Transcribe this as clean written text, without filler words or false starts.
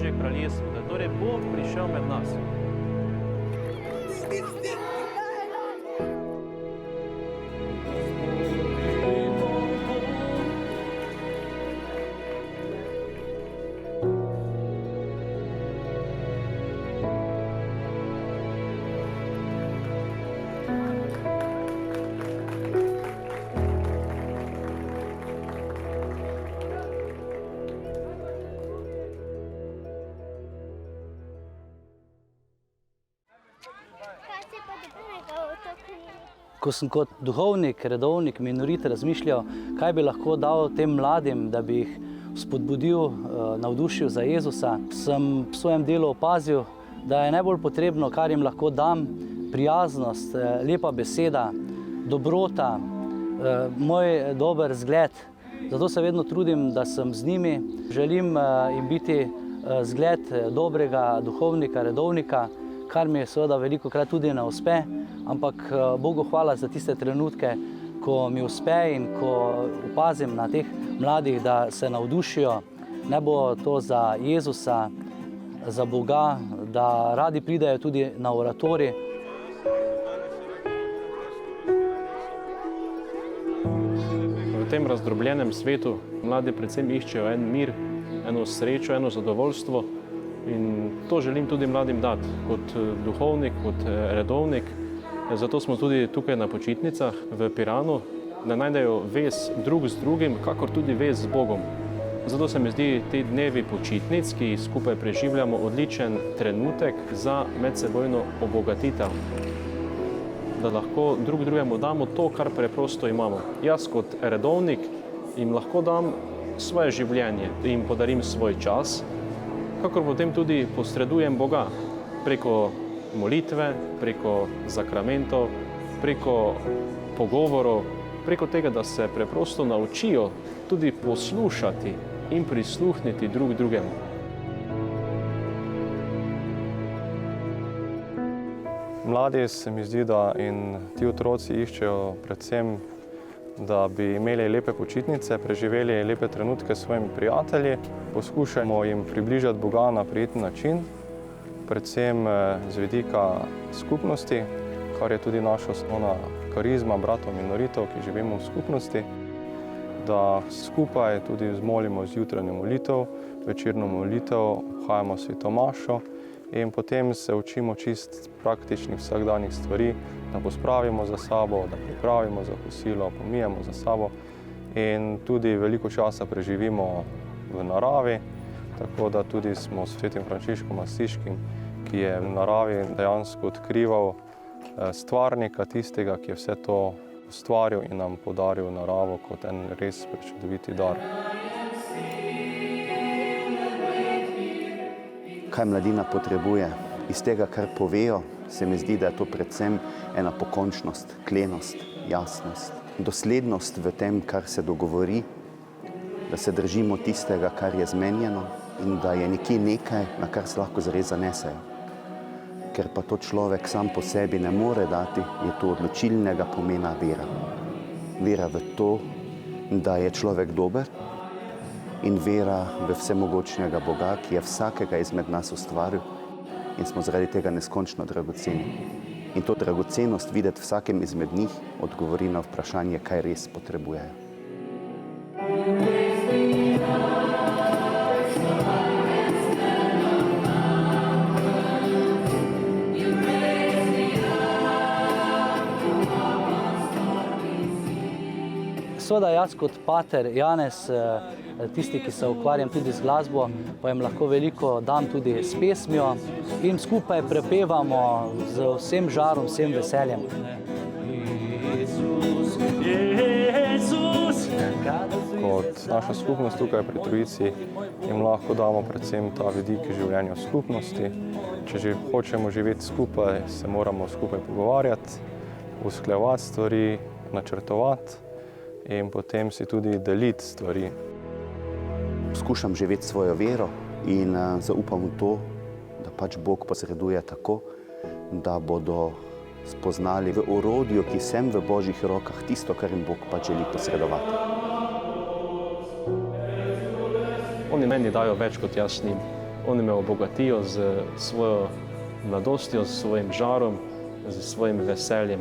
Božje kraljestvo, da je torej Bog prišel med nas. Ko sem kot duhovnik, redovnik, minorit razmišljal, kaj bi lahko dal tem mladim, da bi jih spodbudil, navdušil za Jezusa, sem v svojem delu opazil, da je najbolj potrebno, kar jim lahko dam, prijaznost, lepa beseda, dobrota, moj dober zgled. Zato se vedno trudim, da sem z njimi. Želim jim biti zgled dobrega duhovnika, redovnika, kar mi seveda velikokrat tudi ne uspe, ampak Bogu hvala za tiste trenutke, ko mi uspe in ko opazim na teh mladih, da se navdušijo, ne bo to za Jezusa, za Boga, da radi pridejo tudi na oratorij. V tem razdrobljenem svetu mladi predvsem iščejo en mir, eno srečo, eno zadovoljstvo. In to želim tudi mladim dati, kot duhovnik, kot redovnik. Zato smo tudi tukaj na počitnicah v Piranu, da najdejo vez drug z drugim, kakor tudi vez z Bogom. Zato se mi zdi te dnevi počitnic, ki jih skupaj preživljamo, odličen trenutek za medsebojno obogatitev. Da lahko drug drugemu damo to, kar preprosto imamo. Jaz kot redovnik jim lahko dam svoje življenje, jim podarim svoj čas, kakor potem tudi posredujem Boga preko molitve, preko zakramentov, preko pogovorov, preko tega, da se preprosto naučijo tudi poslušati in prisluhniti drug drugemu. Mladi se mi zdi, da in ti otroci iščejo predvsem, da bi imeli lepe počitnice, preživeli lepe trenutke s svojimi prijatelji. Poskušajmo jim približati Boga na prijeten način, predvsem z vidika skupnosti, kar je tudi naša osnovna karizma bratov minoritov, ki živimo v skupnosti, da skupaj tudi zmolimo zjutranjo molitev, večerno molitev, obhajamo sveto mašo in potem se učimo čist praktičnih vsakdanjih stvari, da pospravimo za sabo, da pripravimo za kosilo, pomijemo za sabo in tudi veliko časa preživimo v naravi, tako da tudi smo s svetim Frančiškom Asiškim, ki je v naravi dejansko odkrival stvarnika, tistega, ki je vse to ustvaril in nam podaril naravo kot en res prečudoviti dar. Kaj mladina potrebuje? Iz tega, kar povejo, se mi zdi, da je to predvsem ena pokončnost, klenost, jasnost, doslednost v tem, kar se dogovori, da se držimo tistega, kar je zmenjeno in da je nekje nekaj, na kar se lahko zares zanesejo. Ker pa to človek sam po sebi ne more dati, je to odločilnega pomena vera. Vera v to, da je človek dober in vera v vsemogočnega Boga, ki je vsakega izmed nas ustvaril in smo zaradi tega neskončno dragoceni. In to dragocenost videti vsakem izmed njih odgovori na vprašanje, kaj res potrebujejo. Seveda jaz kot pater Janez, tisti, ki se ukvarjam tudi z glasbo, pa jim lahko veliko dam tudi s pesmijo in skupaj prepevamo z vsem žarom, vsem veseljem. Kot naša skupnost tukaj pri Trojici jim lahko damo predvsem ta vidik življenja v skupnosti. Če že hočemo živeti skupaj, se moramo skupaj pogovarjati, usklajevati stvari, načrtovati in potem si tudi deliti stvari. Skušam živeti svojo vero in zaupam v to, da pač Bog posreduje tako, da bodo spoznali v orodju, ki sem v Božjih rokah, tisto, kar jim Bog pač želi posredovati. Oni meni dajo več kot jaz njim. Oni me obogatijo z svojo mladostjo, s svojim žarom, z svojim veseljem.